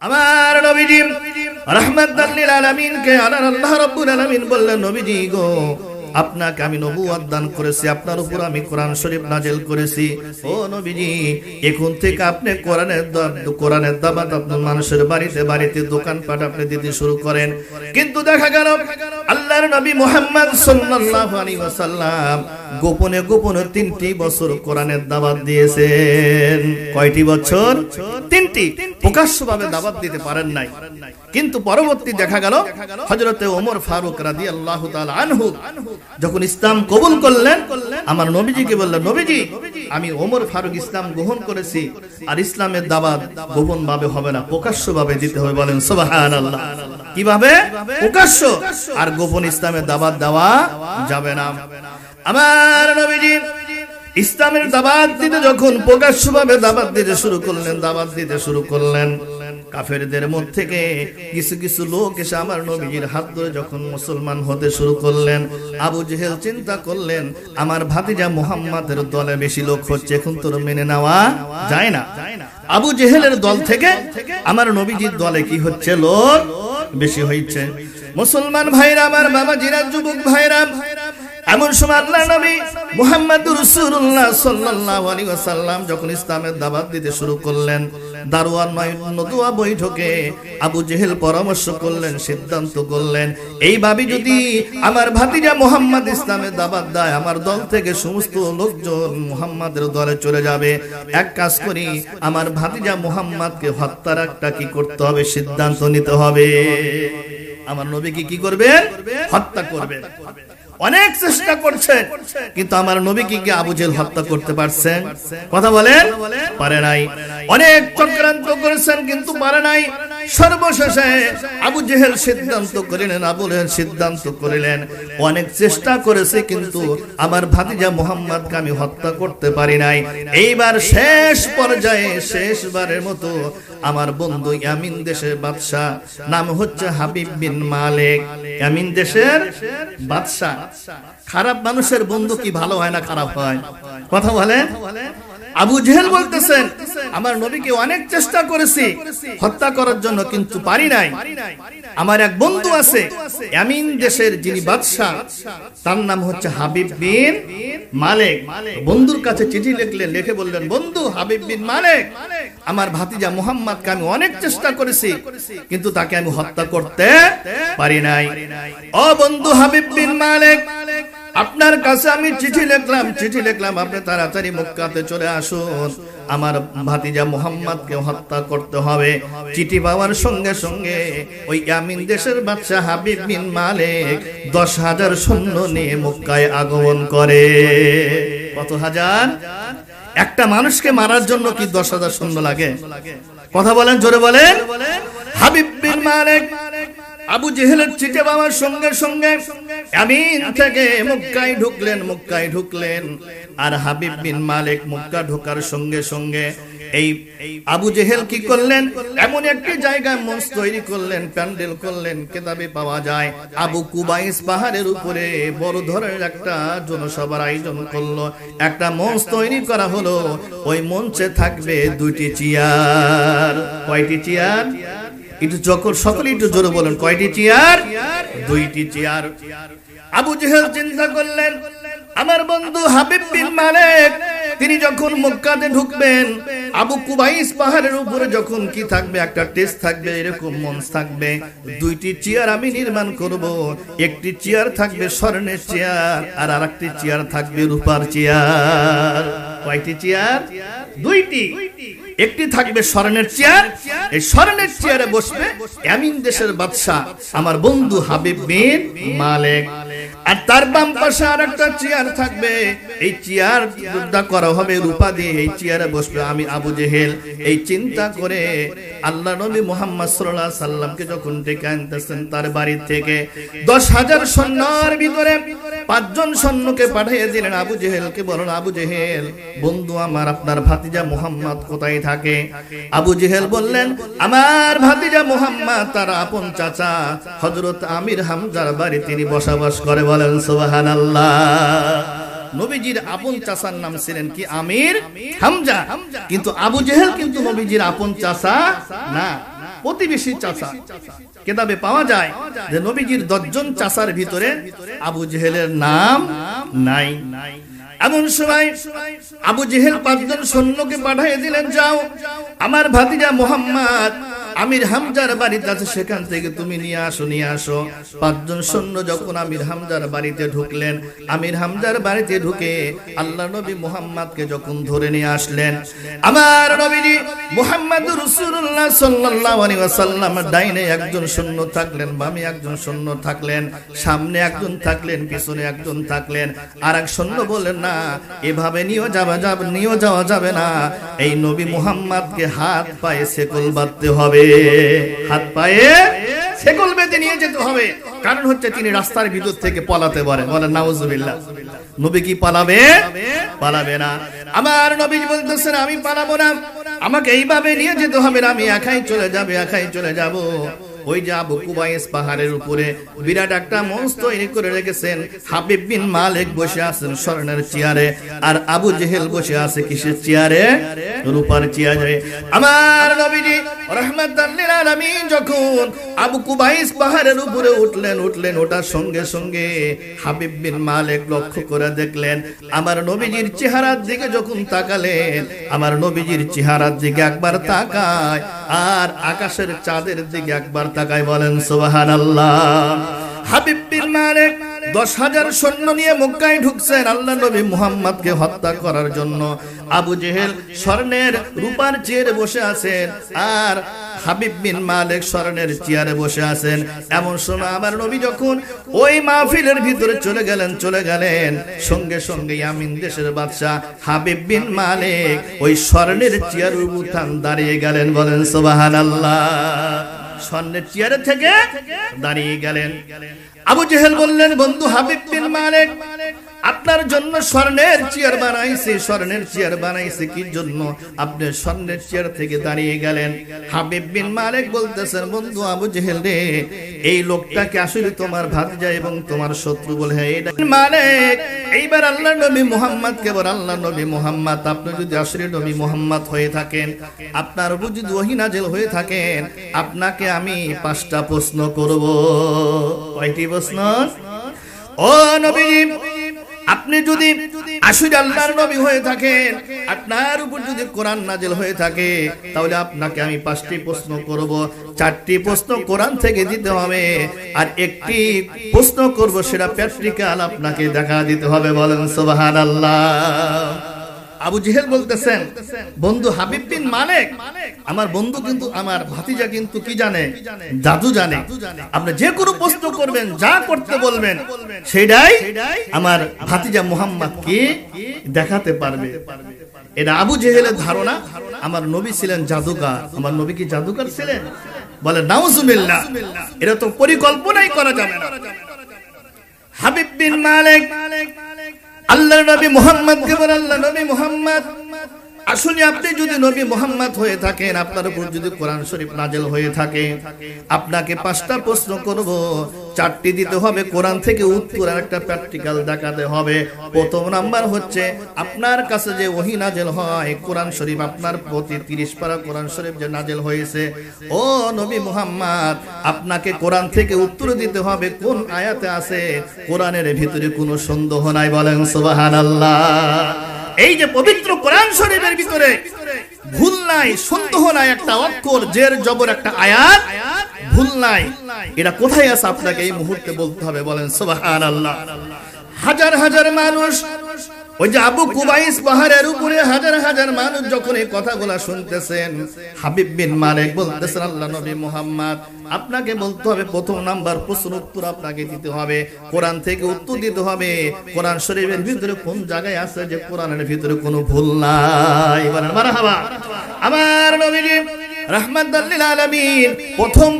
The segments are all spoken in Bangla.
আমার নবীজি রাহমাতাল লিল আলামিন কে আল্লাহ রাব্বুল আলামিন বললেন, নবীজি গো, আপনাকে আমি নবুয়ত দান করেছি, আপনার উপর আমি কোরআন শরীফ নাজিল করেছি। ও নবীজি, এখন থেকে আপনি কোরআনের দাওয়াত আপনার মানুষের বাড়িতে বাড়িতে দোকানপাট আপনি দিতে শুরু করেন। কিন্তু দেখা গেল আল্লাহর নবী মুহাম্মদ সাল্লাল্লাহু আলাইহি ওয়াসাল্লাম গোপনে গোপনে 3টি বছর কোরআনের দাওয়াত দিয়েছেন। কয়টি বছর? 3টি। প্রকাশ্যভাবে দাওয়াত দিতে পারেন নাই। কিন্তু পরবর্তী দেখা গেল হযরতে ওমর ফারুক রাদিয়াল্লাহু তাআলা আনহু যখন ইসলাম কবুল করলেন, আমার নবীজিকে বললেন, নবীজি আমি ওমর ফারুক ইসলাম গ্রহণ করেছি, আর ইসলামের দাওয়াত গোপন ভাবে হবে না, প্রকাশ্য ভাবে দিতে হবে। বলেন সুবহানাল্লাহ। কিভাবে? প্রকাশ্য, আর গোপন ইসলামের দাওয়াত দেওয়া যাবে না। আমার নবীজি ইসলামের দাওয়াত দিতে যখন প্রকাশ্য ভাবে দাওয়াত দিতে শুরু করলেন, কাফেরদের মধ্যে থেকে কিছু কিছু লোক এসে আমার নবীজির হাত ধরে যখন মুসলমান হতে শুরু করলেন, আবু জেহেল চিন্তা করলেন আমার ভাতিজা মুহাম্মাদের দলে বেশি লোক হচ্ছে, এখন তো মেনে নেওয়া যায় না। আবু জেহেলের দল থেকে আমার নবীজির দলে কি হচ্ছে, লোক বেশি হচ্ছে। মুসলমান ভাইরা, আমার বাবাজিরা, যুবক ভাইরা, এমন সময় আল্লাহর নবী মুহাম্মদুর রাসূলুল্লাহ সাল্লাল্লাহু আলাইহি ওয়াসাল্লাম যখন ইসলামের দাওয়াত দিতে শুরু করলেন, দারওয়ান নদুয়া বৈঠকে আবু জেহেল পরামর্শ করলেন, সিদ্ধান্ত করলেন, এইভাবে যদি আমার ভাতিজা মুহাম্মদ ইসলামের দাওয়াত দেয়, আমার দল থেকে সমস্ত লোকজন মুহাম্মাদের দলে চলে যাবে। এক কাজ করি, আমার ভাতিজা মুহাম্মদকে হত্যার একটা কি করতে হবে, সিদ্ধান্ত নিতে হবে। আমার নবীকে কি করবেন? হত্যা করবেন। অনেক চেষ্টা করছেন, কিন্তু আমার নবীকে কি আবু জেহেল হত্যা করতে পারছেন? কথা বলেন, পারে নাই। অনেক চক্রান্ত করেছেন, কিন্তু পারে নাই। সর্বশেষে আবু জেহেল সিদ্ধান্ত করিলেন, অনেক চেষ্টা করেছে, কিন্তু আমার ভাতিজা মুহাম্মদকে আমি হত্যা করতে পারি নাই। এইবার শেষ পর্যায়ে, শেষবারের মতো আমার বন্ধু ইয়ামিন দেশের বাদশা, নাম হচ্ছে হাবিব বিন মালিক, ইয়ামিন দেশের বাদশা। খারাপ মানুষের বন্ধু কি ভালো হয় না খারাপ হয়? কথা বলেন। আবু জেহেল বলতেছেন, আমার নবীকে অনেক চেষ্টা করেছি হত্যা করার জন্য, কিন্তু পারি নাই। আমার এক বন্ধু আছে ইয়ামিন দেশের, যিনি বাদশা, তার নাম হচ্ছে হাবিব বিন মালিক। বন্ধুর কাছে চিঠি লিখলেন, লিখে বললেন, বন্ধু হাবিব বিন মালিক, আমার ভাতিজা মুহাম্মদকে আমি অনেক চেষ্টা করেছি, কিন্তু তাকে আমি হত্যা করতে পারি নাই। ও বন্ধু হাবিব বিন মালিক, আপনার কাছে আমি চিঠি লিখলাম, আপনি তাড়াতাড়ি মক্কাতে চলে আসুন, আমার ভাতিজা মুহাম্মদকে হত্যা করতে হবে। চিঠি পাওয়ার সঙ্গে সঙ্গে ওই ইয়ামিন দেশের বাদশা হাবিব বিন মালিক 10,000 সৈন্য নিয়ে মক্কায় আগমন করে। কত হাজার? একটা মানুষকে মারার জন্য কি 10,000 সৈন্য লাগে? কথা বলেন, জোরে বলেন। হাবিব বিন মালিক আবু জেহেলের চিঠি পাওয়ার সঙ্গে সঙ্গে ইয়ামিন থেকে মক্কায় ঢুকলেন। আর হাবিব বিন মালিক মক্কা ঢোকার সঙ্গে সঙ্গে এই আবু জেহেল কি করলেন, এমন একটি জায়গায় মঞ্চ তৈরি করলেন, প্যান্ডেল করলেন। কিতাবে পাওয়া যায় আবু কুবাইস পাহাড়ের উপরে বড় ধরনের একটা জনসভার আয়োজন করলো, একটা মঞ্চ তৈরি করা হলো। ওই মঞ্চে থাকবে 2টি চেয়ার। কয়টি চেয়ার? একটু সকলে একটু জোরে বলেন, কয়টি চেয়ার? 2টি চেয়ার। আবু জেহেল চিন্তা করলেন, আমার বন্ধু হাবিব বিন মালিক তিনি যখন মক্কাতে ঢুকবেন, আবু কুবাইস পাহাড়ের উপরে যখন কি থাকবে, একটা টেস্ট থাকবে, এরকম মঞ্চ থাকবে। 2টি চেয়ার আমি নির্মাণ করব। একটি চেয়ার থাকবে স্বর্ণের চেয়ার, আর আরেকটি চেয়ার থাকবে রূপার চেয়ার। কয়টি চেয়ার? 2টি। একটি থাকবে স্বর্ণের চেয়ার, এই স্বর্ণের চেয়ারে বসবে ইয়ামিন দেশের বাদশা আমার বন্ধু হাবিব বিন মালিক। আর তার বাম পাশে আরেকটা চেয়ার থাকবে, এই চেয়ারটা করা হবে রূপা দিয়ে, এই চেয়ারে বসবে আমি আবু জেহেল। এই চিন্তা করে আল্লাহ নবী মুহাম্মদ সাল্লাল্লাহু আলাইহি সাল্লামকে যখন ডেকে আনতেছেন তার বাড়ি থেকে, 10,000 সৈন্যের ভিতরে 5 জন সৈন্যকে পাঠিয়ে দিলেন। আবু জেহেলকে বলেন, আবু জেহেল বন্ধু আমার, আপনার ভাতিজা মুহাম্মদ কোথায় থাকে? আবু জেহেল বললেন, আমার ভাতিজা মুহাম্মদ তার আপন চাচা হযরত আমির হামজার বাড়ি তিনি বসবাস করে। বলেন সুবহানাল্লাহ। নবীজির আপন চাচার নাম ছিলেন কি? আমির হামজা। কিন্তু আবু জেহেল কিন্তু নবীজির আপন চাচা না। প্রতিবেশী চাচা। কিতাবে পাওয়া যায় যে নবীজির 10 জন চাচার ভিতরে আবু জেহেলের নাম নাই। এমন সময় আবু জেহেল 5 জন সৈন্যকে পাঠিয়ে দিলেন, যাও আমার ভাতিজা মুহাম্মদ আমির হামজার বাড়িতে আছে, সেখান থেকে তুমি নিয়ে আসো। 5 জন সৈন্য যখন আমির হামজার বাড়িতে ঢুকলেন, আমির হামজার বাড়িতে ঢুকে আল্লাহ নবী মুহাম্মদকে যখন ধরে নিয়ে আসলেন, আমার নবীজি মুহাম্মদুর রাসূলুল্লাহ সাল্লাল্লাহু আলাইহি ওয়াসাল্লাম ডাইনে একজন সৈন্য থাকলেন, বামে একজন সৈন্য থাকলেন, সামনে একজন থাকলেন, পিছনে একজন থাকলেন। আর এক সৈন্য বললেন, না এভাবে নিয়ে যাওয়া যাবে না, এই নবী মুহাম্মদকে হাত পায়ে শেকল বাঁধতে হবে, হাত পায়ে শেকল বেঁধে নিয়ে যেতে হবে। কারণ হচ্ছে তিনি রাস্তার ভিতর থেকে পালাতে পারেন। বলেন নাউজুবিল্লাহ। নবী কি পালাবে না। আমার নবী বলতেছেন, আমি পালাবো না, আমাকে এইভাবে নিয়ে যেতে হবে, আমি একাই চলে যাব। ওই যে আবু কুবাইস পাহাড়ের উপরে বিরাট একটা মঞ্চ তৈরি করে রেখেছেন। হাবিব বিন মালিক বসে আছেন স্বর্ণের চেয়ারে, আর আবু জেহেল বসে আছে কিসের চেয়ারে? রূপার চেয়ারে। আমার নবীজি রাহমাতাল লিল আলামিন যখন আবু কুবাইস পাহাড়ের উপরে উঠলেন, ওটার সঙ্গে সঙ্গে হাবিব বিন মালিক লক্ষ্য করে দেখলেন, আমার নবীজির চেহারার দিকে যখন তাকালেন, আমার নবীজির চেহারার দিকে একবার তাকায়, আর আকাশের চাঁদের দিকে একবার তাকায়। বলেন সুবহানাল্লাহ। হাবিব বিন মালিক 10,000 সৈন্য নিয়ে মক্কায় ঢুকছেন আল্লাহ নবী মুহাম্মদকে হত্যা করার জন্য। আবু জেহেল স্বর্ণের রূপার চেয়ারে বসে আছেন, আর হাবিব বিন মালিক স্বর্ণের চেয়ারে বসে আছেন। এমন সময় আমার নবী যখন ওই মাহফিলের ভিতরে চলে গেলেন, সঙ্গে সঙ্গে ইয়ামিন দেশের বাদশা হাবিব বিন মালিক ওই স্বর্ণের চেয়ারের উপর দাঁড়িয়ে গেলেন। বলেন সুবহানাল্লাহ। স্বর্ণের চেয়ারে থেকে দাঁড়িয়ে গেলেন। আবু জেহেল বললেন, বন্ধু হাবিব বিন মালিক, আপনার জন্য স্বর্ণের চেয়ার বানাইছে কি জন্য আপনি স্বর্ণের চেয়ার থেকে দাঁড়িয়ে গেলেন? হাবিব বিন মালিক বলতেছেন, বন্ধু আবু জেহেল রে, এই লোকটাকে আসলে তোমার ভাতিজা এবং তোমার শত্রু বলে। মালিক এইবার আল্লাহ নবী মুহাম্মদকে বল, আল্লাহ নবী মুহাম্মদ, আপনি যদি আসলে নবী মুহাম্মদ হয়ে থাকেন, আপনার উপর যদি ওহী নাযিল হয়ে থাকেন, আপনাকে আমি 5টা প্রশ্ন করব। কয়টি প্রশ্ন? ও নবীজি, আপনি যদি আসলে আল্লাহর নবী হয়ে থাকেন, আপনার উপর যদি কোরআন নাযিল হয়ে থাকে, তাহলে আপনাকে আমি 5টি প্রশ্ন করব। 4টি প্রশ্ন কোরআন থেকে দিতে হবে, আর 1টি প্রশ্ন করব, সেটা প্র্যাকটিক্যাল আপনাকে দেখা দিতে হবে। বলেন সুবহানাল্লাহ। আবু জেহেল বলতেছেন, বন্ধু হাবিব বিন মালিক, আমার বন্ধু কিন্তু আমার ভাতিজা কিন্তু কি জানে? জাদু জানে। আপনি যে কোনো প্রশ্ন করবেন, যা করতে বলবেন, সেটাই আমার ভাতিজা মুহাম্মদ কি দেখাতে পারবে। এটা আবু জেহেলের ধারণা। আমার নবী ছিলেন জাদুকর। আমার নবী কি জাদুকর ছিলেন? বলে নাউজুবিল্লাহ। এটা তো পরিকল্পনাই করা যাবে না। হাবিব বিন মালিক আল্লাহর নবী মুহাম্মদকে বলেন, আল্লাহ নবী মুহাম্মদ, আসলে আপনি যদি নবী মুহাম্মদ হয়ে থাকেন, আপনার উপর যদি কোরআন শরীফ নাযিল হয়ে থাকে, আপনাকে 5টা প্রশ্ন করব, 4টি দিতে হবে কোরআন থেকে উত্তর, আর একটা প্র্যাকটিক্যাল দেখাতে হবে। প্রথম নাম্বার হচ্ছে, আপনার কাছে যে ওহী নাযিল হয় কোরআন শরীফ, আপনার প্রতি 30 পারা কোরআন শরীফ যে নাযিল হয়েছে, ও নবী মুহাম্মদ, আপনাকে কোরআন থেকে উত্তর দিতে হবে কোন আয়াতে আছে কোরআনের ভিতরে কোনো সন্দেহ নাই। বলেন সুবহানাল্লাহ। এই যে পবিত্র কোরআন শরীফের ভিতরে ভুল নাই, সন্দেহ নাই, একটা অক্ষর জের জবর একটা আয়াত ভুল নাই, এটা কোথায় আছে আপনাকে এই মুহূর্তে বলতে হবে। বলেন সুবহানাল্লাহ। হাজার হাজার মানুষ, ওই যে আবু কুবাইস পাহাড়ের উপরে হাজার হাজার মানুষ যখন এই কথাগুলো শুনতেছেন, হাবিব বিন মালিক বলতেছেন, আল্লাহ নবী মুহাম্মদ, আপনাকে বলতে হবে, প্রথম নাম্বার প্রশ্ন উত্তর আপনাকে দিতে হবে, কোরআন থেকে উত্তর দিতে হবে, কোরআন শরীফের ভিতরে কোন জায়গায় আছে যে কোরআনের ভিতরে কোনো ভুল নাই। বলেন মারহাবা। আমার নবীজি রাহমাতাল লিল আলামিন প্রথম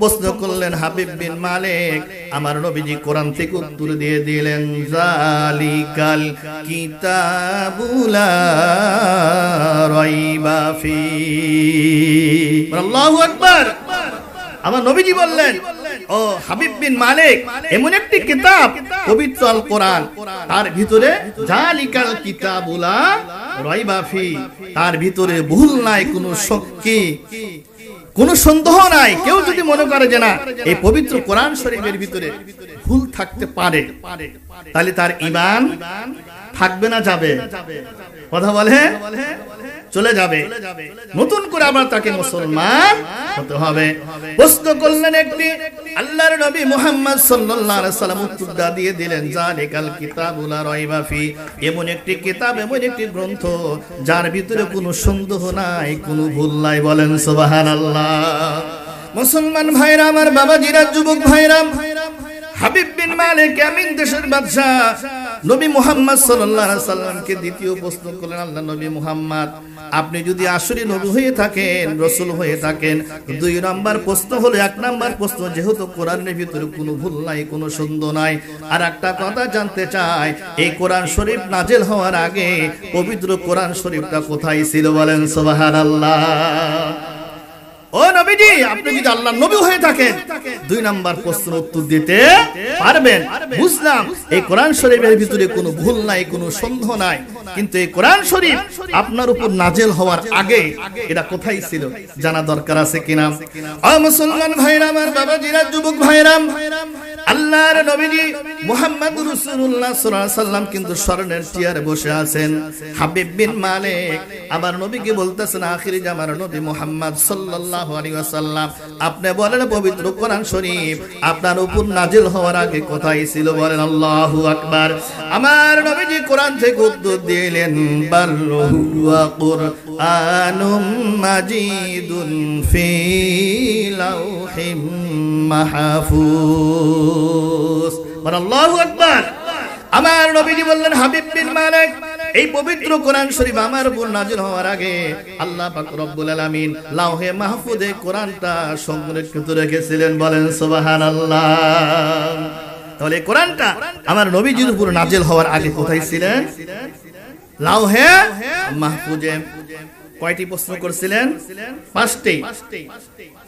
প্রশ্ন করলেন হাবিব বিন মালিক। আমার নবীজি কোরআন থেকে উত্তর দিয়ে দিলেন, যালিকাল কিতাবুলা রাইবা ফি। আল্লাহু আকবার। আমার নবীজি বললেন, ও হাবিব বিন মালিক, এমন একটি কিতাব পবিত্র আল কোরআন, তার ভিতরে জালিকাল কিতাবুলা রাইবা ফি, তার ভিতরে ভুল নাই, কোনো শক্তি, কোনো সন্দেহ নাই। কেউ যদি মনে করে যে না এই পবিত্র কোরআন শরীফের ভিতরে ভুল থাকতে পারে, তাহলে তার ঈমান থাকবে না, যাবে? কথা বলে চলে যাবে। নতুন করে আবার তাকে মুসলমান হতে হবে। প্রশ্ন করলেন একটি, আল্লাহর নবী মুহাম্মদ সাল্লাল্লাহু আলাইহি সাল্লাম উত্তর দিয়ে দিলেন, যালিকাল কিতাবুল লা রাইবা ফি, এমন একটি কিতাব, এমন একটি গ্রন্থ যার ভিতরে কোনো সন্দেহ নাই, কোনো ভুল নাই। বলেন সুবহানাল্লাহ। মুসলমান ভাইরা আমার, বাবাজিরা, যুবক ভাইরা, হাবিব বিন মালিক ইয়ামিন দেশের বাদশা নবী মুহাম্মদ সাল্লাল্লাহু আলাইহি সাল্লামকে দ্বিতীয় প্রশ্ন করলেন, আল্লাহ নবী মুহাম্মদ, আপনি যদি আসলে নবী হয়ে থাকেন, রাসূল হয়ে থাকেন, দুই নাম্বার প্রশ্ন হলো, এক নাম্বার প্রশ্ন যেহেতু কোরআনের ভিতরে কোনো ভুল নাই, কোনো সন্দেহ নাই, আর একটা কথা জানতে চাই, এই কোরআন শরীফ নাজিল হওয়ার আগে পবিত্র কোরআন শরীফটা কোথায় ছিল? বলেন সুবহানাল্লাহ। ও নবীজি, আপনি যদি আল্লাহর নবী হয়ে থাকেন, দুই নাম্বার প্রশ্নের উত্তর দিতে পারবেন। বুঝলাম এই কোরআন শরীফের ভিতরে কোনো ভুল নাই, কোনো সন্দেহ নাই, কিন্তু এই কোরআন শরীফ আপনার উপর নাজিল হওয়ার আগে এটা কোথায় ছিল জানা দরকার আছে কিনা? ও মুসলমান ভাইরা আমার, বাবাজিরা, যুবক ভাইরা, আল্লাহর নবীজি মুহাম্মদুর রাসূলুল্লাহ সাল্লাল্লাহু আলাইহি সাল্লাম কিন্তু স্বর্ণের চেয়ারে বসে আছেন। হাবিব বিন মালিক আবার নবীকে বলতেছেন, আখিরি জামার নবী মুহাম্মদ সাল্লাল্লাহু আলাইহি ওয়াসাল্লাম, আপনি বলেন পবিত্র কোরআন শরীফ আপনার উপর নাজিল হওয়ার আগে কোথায় ছিল? বলেন আল্লাহু আকবার। আমার নবীজি কোরআন থেকে উত্তর দিলেন, বাল হুয়া কুরআনুম মাজিদুন ফি লাউহিম মাহফুজ। আল্লাহু আকবার। আমার নবীজি বললেন, হাবিব বিন মালিক, এই পবিত্র কোরআন শরীফ আমার উপর নাজিল হওয়ার আগে আল্লাহ পাক রব্বুল আলামিন লাউহে মাহফুজে কোরআনটা সংরক্ষিত রেখেছিলেন। বলেন সুবহানাল্লাহ। তাহলে কোরআনটা আমার নবীজির উপর নাজিল হওয়ার আগে কোথায় ছিলেন? লাউহে মাহফুজে। কয়টি প্রশ্ন করছিলেন? পাঁচটি।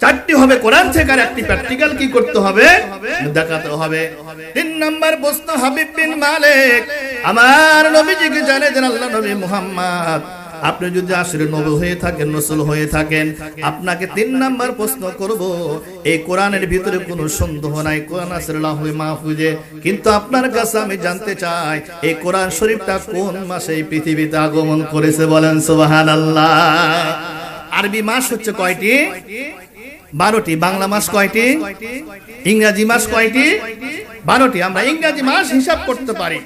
চারটি হবে কোরআন থেকে, আর একটি প্র্যাকটিক্যাল কি করতে হবে? দেখাতে হবে। তিন নাম্বার প্রশ্ন, হাবিব বিন মালিক আমার নবীজিকে জানালেন, আল্লাহ নবী মুহাম্মদ, আপনি যদি আসলে নবী হয়ে থাকেন, রাসূল হয়ে থাকেন, আপনাকে তিন নাম্বার প্রশ্ন করব, এই কোরআনের ভিতরে কোনো সন্দেহ নাই, কোরআন আছে লাউহে মাহফুজে, কিন্তু আপনার কাছে আমি জানতে চাই এই কোরআন শরীফটা কোন মাসে এই পৃথিবীতে আগমন করেছে? বলেন সুবহানাল্লাহ। আরবি মাস হচ্ছে কয়টি? 12টি। বাংলা মাস কয়টি? ইংরেজি মাস কয়টি? 12টি। আমরা ইংরেজি মাস হিসাব করতে পারি,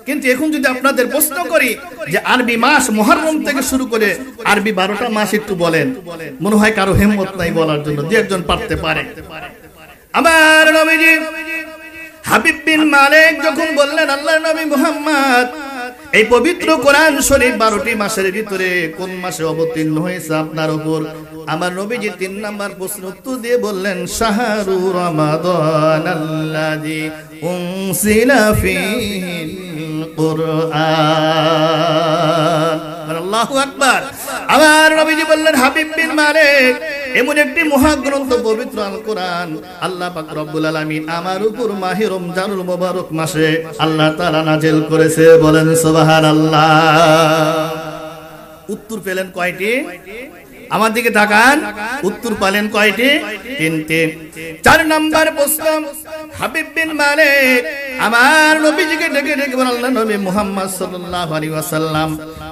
কিন্তু এখন যদি আপনাদের প্রশ্ন করি যে আরবি মাস মুহররম থেকে শুরু করে আরবি 12টা মাস একটু বলেন, মনে হয় কারো হিম্মত নাই বলার জন্য, যে একজন পারতে পারে। আমার নবীজি হাবিব বিন মালিক যখন বললেন, আল্লাহর নবী মুহাম্মদ, এই পবিত্র কোরআন শরীফ 12টি মাসের ভিতরে কোন মাসে অবতীর্ণ হয়েছে আপনার উপর? আমার নবীজি তিন নাম্বার প্রশ্ন উত্তর দিয়ে বললেন, শাহরু রমাদানাল্লাযী উনজিলা ফীহিল কুরআন। আল্লাহু আকবার। আমার নবীজি বললেন, হাবিব বিন মালিক, এমন একটি মহাগ্রন্থ পবিত্র আল কোরআন আল্লাহ পাক রব্বুল আলামিন আমার উপর মাহে রমজানুল মুবারক মাসে আল্লাহ তাআলা নাজিল করেছে। বলেন সুবহানাল্লাহ। উত্তর পেলেন কয়টি? আমার দিকে তাকান। উত্তর পেলেন কয়টি? তিনটি। চার নাম্বার প্রশ্ন, হাবিব বিন মালিক আমার নবীজিকে ডেকে ডেকে বলেন, আল্লাহ নবী মুহাম্মদ সাল্লাল্লাহু আলাইহি ওয়াসাল্লাম,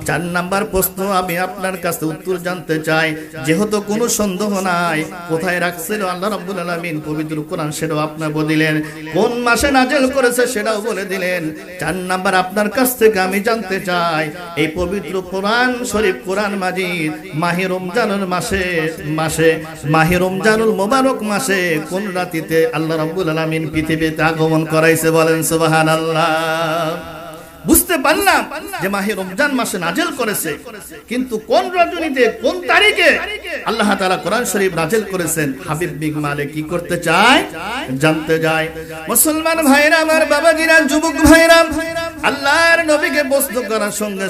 চার নাম্বার প্রশ্ন আমি আপনার কাছে উত্তর জানতে চাই, যেহেতু কোনো সন্দেহ নাই কোথায় রাখছিল আল্লাহ রাব্বুল আলামিন পবিত্র কোরআন, সেটাও আপনি বলে দিলেন, কোন মাসে নাজিল করেছে সেটাও বলে দিলেন। চার নাম্বার আপনার কাছ থেকে আমি জানতে চাই, এই পবিত্র কোরআন শরীফ, কোরআন মাজিদ মাহে রমজানুল মাসে মাহে রমজানুল মুবারক মাসে কোন রাতিতে আল্লাহ রাব্বুল আলামিন পৃথিবীতে আগমন করাইছে? বলেন সুবহানাল্লাহ। বুঝতে পারলাম যে মাহে রমজান মাসে নাজিল করেছে, কিন্তু কোন রজনীতে, কোন তারিখে আল্লাহ তাআলা কোরআন শরীফ নাজিল করেছেন? হাবিব বিন মালিক কি করতে চায়? জানতে যায়। মুসলমান ভাইরা আমার, বাবাজিরা, যুবক ভাইরা, আল্লাহর নবীকে প্রশ্ন করার সঙ্গে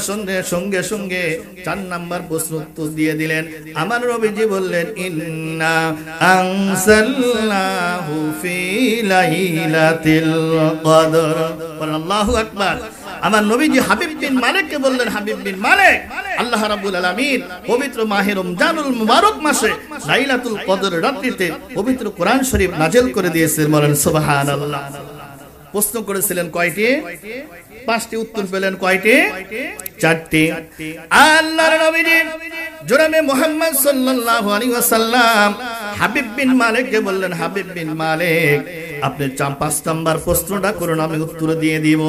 সঙ্গে চার নাম্বার প্রশ্ন উত্তর দিয়ে দিলেন। আমার নবীজি বললেন, ইন্না আনসালনাহু ফি লাইলাতিল কদর। আল্লাহু আকবার। আমার নবীজি হাবিব বিন মালিককে বললেন, হাবিব বিন মালিক, আল্লাহ রাব্বুল আলামিন পবিত্র মাহে রমজানুল মুবারক মাসে লাইলাতুল কদর রাত্রিতে পবিত্র কোরআন শরীফ নাযিল করে দিয়েছেন। বলেন সুবহানাল্লাহ। প্রশ্ন করেছিলেন কয়টি? 5টি। উত্তর পেলেন কয়টি? 4টি। আল্লাহর নবীজি জনাবে মুহাম্মদ সাল্লাল্লাহু আলাইহি ওয়াসাল্লাম হাবিব বিন মালিককে বললেন, হাবিব বিন মালিক, আপনি 5 নাম্বার প্রশ্নটা করুন, আমি উত্তর দিয়ে দিব।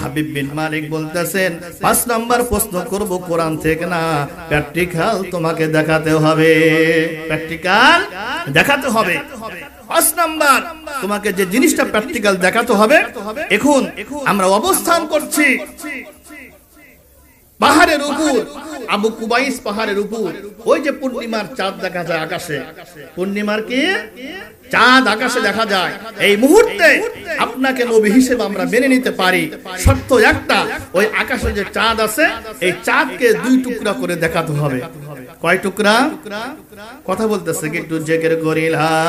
হাবিব বিন মালিক বলতেছেন, 5 নাম্বার প্রশ্ন করব কোরআন থেকে না, প্র্যাকটিক্যাল তোমাকে দেখাতে হবে, প্র্যাকটিক্যাল দেখাতে হবে। 5 নাম্বার তোমাকে যে জিনিসটা প্র্যাকটিক্যাল দেখাতে হবে। এখন আমরা অবস্থান করছি পাহাড়ের উপর, আবু কুবাইস পাহাড়ের উপর। ওই যে পূর্ণিমার চাঁদ দেখা যায় আকাশে, পূর্ণিমার কি চাঁদ আকাশে দেখা যায়। এই মুহূর্তে আপনাকে নবী হিসেবে আমরা মেনে নিতে পারি, শর্ত একটা, ওই আকাশে যে চাঁদ আছে এই চাঁদকে 2 টুকরা করে দেখাতে হবে। কয় টুকরা? কথা বলতেছে কি একটু জিকির করি, লা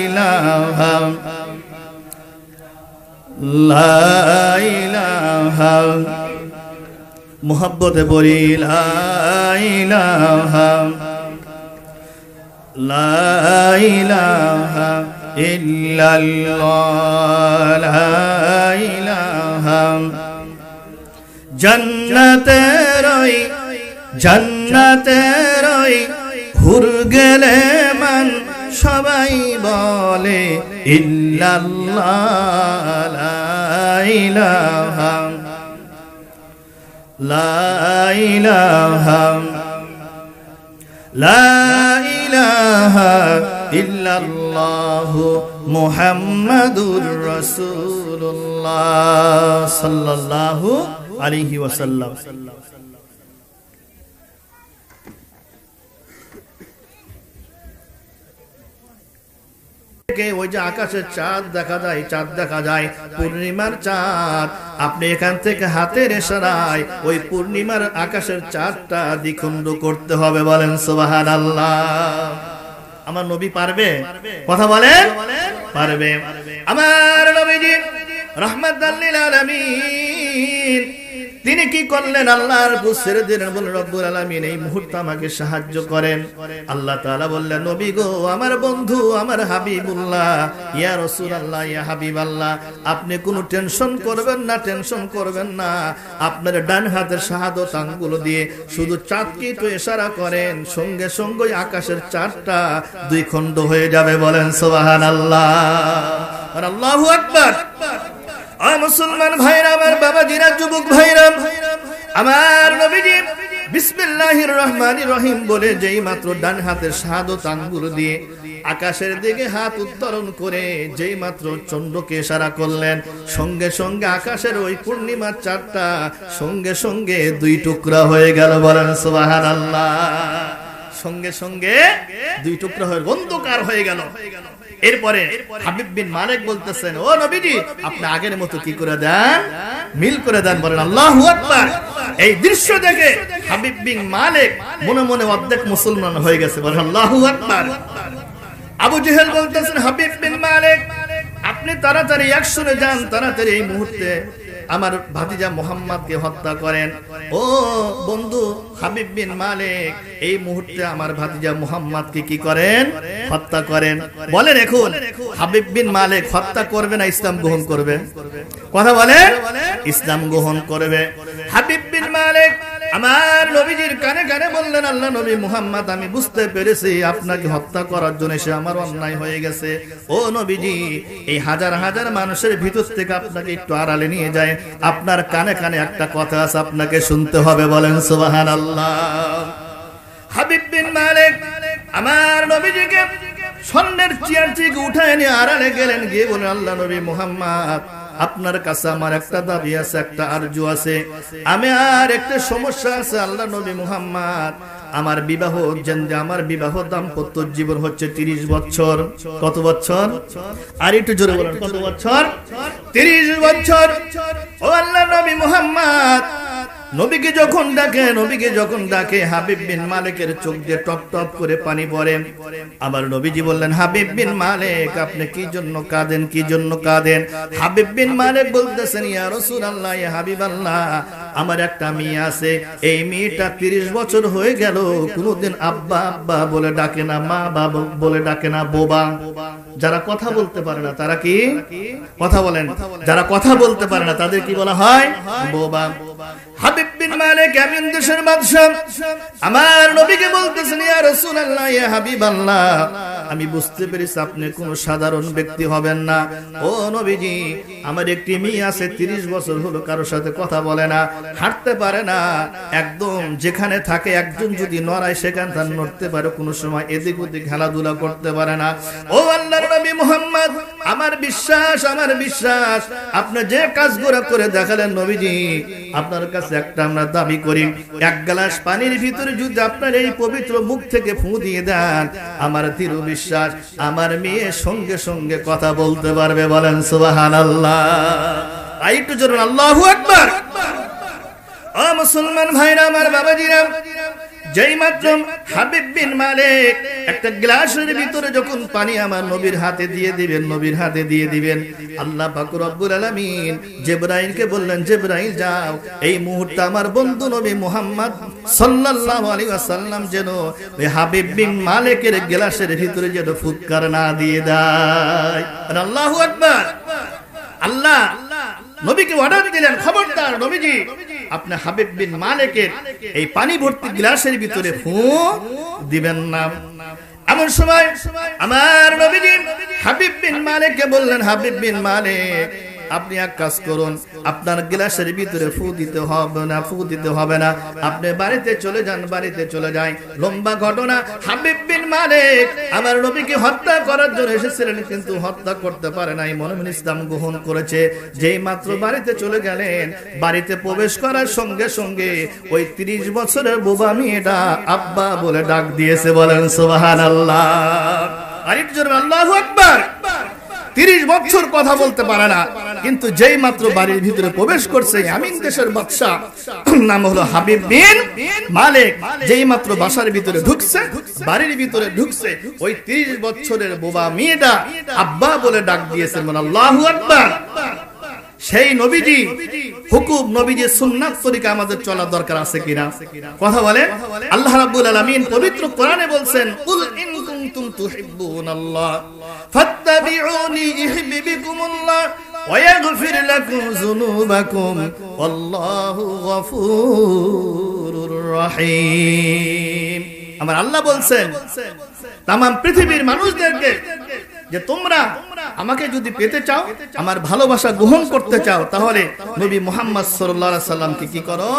ইলাহা লা ইলাহা, মুহাব্বতে পড়ি, লা ইলাহা লা ইলাহা ইল্লাল্লাহ, লা ইলাহা। জান্নাতের ওই হুর গেলে মান সবাই বলে ইল্লাল্লাহ, লা ইলাহা লা ইলাহা লা ইলাহা ইল্লাল্লাহু মুহাম্মাদুর রাসূলুল্লাহ সাল্লাল্লাহু আলাইহি ওয়াসাল্লাম। ওই যে আকাশের চাঁদ দেখা যায়, চাঁদ দেখা যায়, পূর্ণিমার চাঁদ। আপনি এখান থেকে হাতের ইশারায় ওই পূর্ণিমার আকাশের চাঁদটা দ্বিখণ্ড করতে হবে। বলেন সুবহানাল্লাহ। আমার নবী পারবে? কথা বলেন, পারবে। আমার নবীজি রাহমাতাল লিল আলামিন, তিনি কি করলেন? আল্লাহর উপর ছেড়ে দিলেন, বলেন রব্বুল আলামিন এই মুহূর্তে আমাকে সাহায্য করেন। আল্লাহ তাআলা বললেন, নবী গো, আমার বন্ধু, আমার হাবিবুল্লাহ, ইয়া রাসূলুল্লাহ, ইয়া হাবিবাল্লাহ, আপনি কোনো টেনশন করবেন না, টেনশন করবেন না। আপনার ডান হাতের শাহাদত আঙ্গুল দিয়ে শুধু চাঁদকে একটু ইশারা করেন, সঙ্গে সঙ্গে আকাশের চাঁদটা 2 খণ্ড হয়ে যাবে। বলেন সুবহানাল্লাহ, আল্লাহু আকবার। মুসলমান ভাইরা, আমার বাবাজিরা, যুবক ভাইরা, আমার নবীজি বিসমিল্লাহির রহমানির রহিম বলে যেই মাত্র ডান হাতের শাহাদত আঙ্গুল দিয়ে আকাশের দিকে হাত উত্তোলন করে যেই মাত্র চন্দ্রকে ইশারা করলেন, সঙ্গে সঙ্গে আকাশের ওই পূর্ণিমার চাঁদটা সঙ্গে সঙ্গে 2 টুকরা হয়ে গেল। বলেন সুবহানাল্লাহ। সঙ্গে সঙ্গে 2 টুকরা হয়ে অন্ধকার হয়ে গেল। এরপরে হাবিব বিন মালিক বলতেছেন, ও নবীজি, আপনি আগের মতো কি করে দেন, মিল করে দেন। বলেন আল্লাহু আকবার। এই দৃশ্য দেখে হাবিব বিন মালিক মনে মনে অর্ধেক মুসলমান হয়ে গেছে। বলেন আল্লাহু আকবার। আবু জেহেল বলতেছেন, হাবিব বিন মালিক, আপনি তাড়াতাড়ি অ্যাকশনে যান, তাড়াতাড়ি এই মুহূর্তে আমার ভাতিজা মুহাম্মদকে হত্যা করেন। ও বন্ধু হাবিব বিন মালিক, এই মুহূর্তে আমার ভাতিজা মুহাম্মদকে কি করেন? হত্যা করেন। বলেন এখন হাবিব বিন মালিক হত্যা করবে না ইসলাম গ্রহণ করবে? কথা বলেন, ইসলাম গ্রহণ করবে। হাবিব বিন মালিক আমার নবীজির কানে কানে বললেন, আল্লাহ নবী মুহাম্মদ, আমি বুঝতে পেরেছি আপনাকে হত্যা করার জন্য সে আমার অন্যায় হয়ে গেছে। ও নবীজি, এই হাজার হাজার মানুষের ভিতর থেকে আপনাকে একটু আড়ালে নিয়ে যায়, আপনার কানে কানে একটা কথা আছে, আপনাকে শুনতে হবে। বলেন সুবহানাল্লাহ। হাবিব বিন মালিক আমার নবীজিকে স্বর্ণের চেয়ার থেকে উঠায় নিয়ে আড়ালে গেলেন, গিয়ে বলেন, আল্লাহ নবী মুহাম্মদ, আপনার কাছে আমার একটা দাবি আছে, একটা আরজু আছে, আমি আর একটা সমস্যা আছে। আল্লাহ নবী মুহাম্মদ, আমার বিবাহ, আমার বিবাহ দাম্পত্য জীবন হচ্ছে 30 বছর। কত বছর? আর একটু জোরে বলেন, কত বছর? 30 বছর। ও আল্লাহ নবী মুহাম্মদ, নবীকে যখন ডাকে হাবিব বিন মালিকের চোখ দিয়ে টপ টপ করে পানি পড়ে। আবার নবীজি বললেন, হাবিব বিন মালিক আপনি কি জন্য কাঁদেন? হাবিব বিন মালিক বলতেছেন, ইয়া রাসূলুল্লাহ, ইয়া হাবিবাল্লাহ, আমার একটা মেয়ে আছে, এই মেয়েটা 30 বছর হয়ে গেল কোনদিন আব্বা আব্বা বলে ডাকে না, মা বাবা বলে ডাকে না, বোবা। যারা কথা বলতে পারে না তারা কি কথা বলেন? যারা কথা বলতে পারে না তাদের কি বলা হয়? বোবা। হাবিব বিন মালিক ইয়ামিন দেশের বাদশা আমার নবীকে বলতেছেন, ইয়া রাসূলুল্লাহ, ইয়া হাবিবাল্লাহ, আমি বুঝতে পেরেছি আপনি কোন সাধারণ ব্যক্তি হবেন না। ও নবীজি, আমার একটি মেয়ে আছে, 30 বছর হলো কারোর সাথে কথা বলে না, হাঁটতে পারে না, একদম যেখানে থাকে একজন যদি নড়ায় সেখান তার নড়তে পারে, কোনো সময় এদিক ওদিক খেলাধুলা করতে পারে না। ও আল্লাহর নবী মুহাম্মদ, আমার বিশ্বাস আপনি যে কাজগুলো করে দেখালেন নবীজি, আপনার কাছে একটা আমরা দাবি করি, এক গ্লাস পানির ভিতরে যদি আপনার এই পবিত্র মুখ থেকে ফু দিয়ে দেন, আমার দৃঢ় বিশ্বাস আমার মেয়ে সঙ্গে সঙ্গে কথা বলতে পারবে। বলেন সুবহানাল্লাহ। আরেকটু জোরে আল্লাহু আকবার। ও মুসলমান ভাইরা, আমার বাবাজিরা, যেই মাত্র হাবিব বিন মালিক একটা গ্লাসের ভিতরে যখন পানি আমার নবীর হাতে দিয়ে দিবেন, আল্লাহ পাক রব্বুল আলামিন জিবরাইলকে বললেন, জিবরাইল যাও, এই মুহূর্তে আমার বন্ধু নবী মুহাম্মদ সাল্লাল্লাহু আলাইহি ওয়াসাল্লাম যেন ওই হাবিব বিন মালিকের গ্লাসের ভিতরে যেন ফুৎকার না দিয়ে দেয়। আল্লাহু আকবার। আল্লাহ নবীকে অর্ডার দিলেন, খবরদার নবীজি, আপনি হাবিব বিন মালিকের এই পানি ভর্তি গ্লাসের ভিতরে ফু দিবেন না। এমন সময় আমার নবীজি হাবিব বিন মালিককে বললেন, হাবিব বিন মালিক, আপনি এক কাজ করুন, আপনার গ্লাসের ভিতরে ফু দিতে হবে না, আপনি বাড়িতে চলে যান। লম্বা ঘটনা। হাবিব বিন মালিক আমার নবীকে হত্যা করার জন্য এসেছিলেন, কিন্তু হত্যা করতে পারে নাই, মনে ইসলাম গ্রহণ করেছে। যেই মাত্র বাড়িতে চলে গেলেন, বাড়িতে প্রবেশ করার সঙ্গে সঙ্গে ওই 30 বছরের বোবা মেয়েটা আব্বা বলে ডাক দিয়েছে। বলেন সুবহানাল্লাহ। আরেকটু জোরে আল্লাহু আকবার। 30 বছর কথা বলতে পারে না, কিন্তু যেই মাত্র বাড়ির ভিতরে প্রবেশ করছে, ইয়ামিন দেশের বাদশা নাম হলো হাবিব বিন মালিক, যেই মাত্র বাসার ভিতরে বাড়ির ভিতরে ঢুকছে, ওই 30 বছরের বোবা মেয়েটা আব্বা বলে ডাক দিয়েছে। আল্লাহু আকবার। সেই নবীজি হুকুম, নবীজি সুন্নাত তরিকা আমাদের চলা দরকার আছে কিনা? কথা বলেন। আল্লাহ রাব্বুল আলামিন পবিত্র কোরআনে বলছেন, কুল ইন কুনতুম তুহিব্বুনাল্লাহ ফাত্তাবিউনি ইউহিব্বুকুমুল্লাহ ওয়া ইয়াগফির লাকুম যুনুবাকুম ওয়াল্লাহু গফুরুর রহিম। আমার আল্লাহ বলছেন তাম পৃথিবীর মানুষদেরকে যে তোমরা আমাকে যদি পেতে চাও, আমার ভালোবাসা গ্রহণ করতে চাও, তাহলে নবী মুহাম্মদ সাল্লাল্লাহু আলাইহি ওয়াসাল্লামকে কি করো?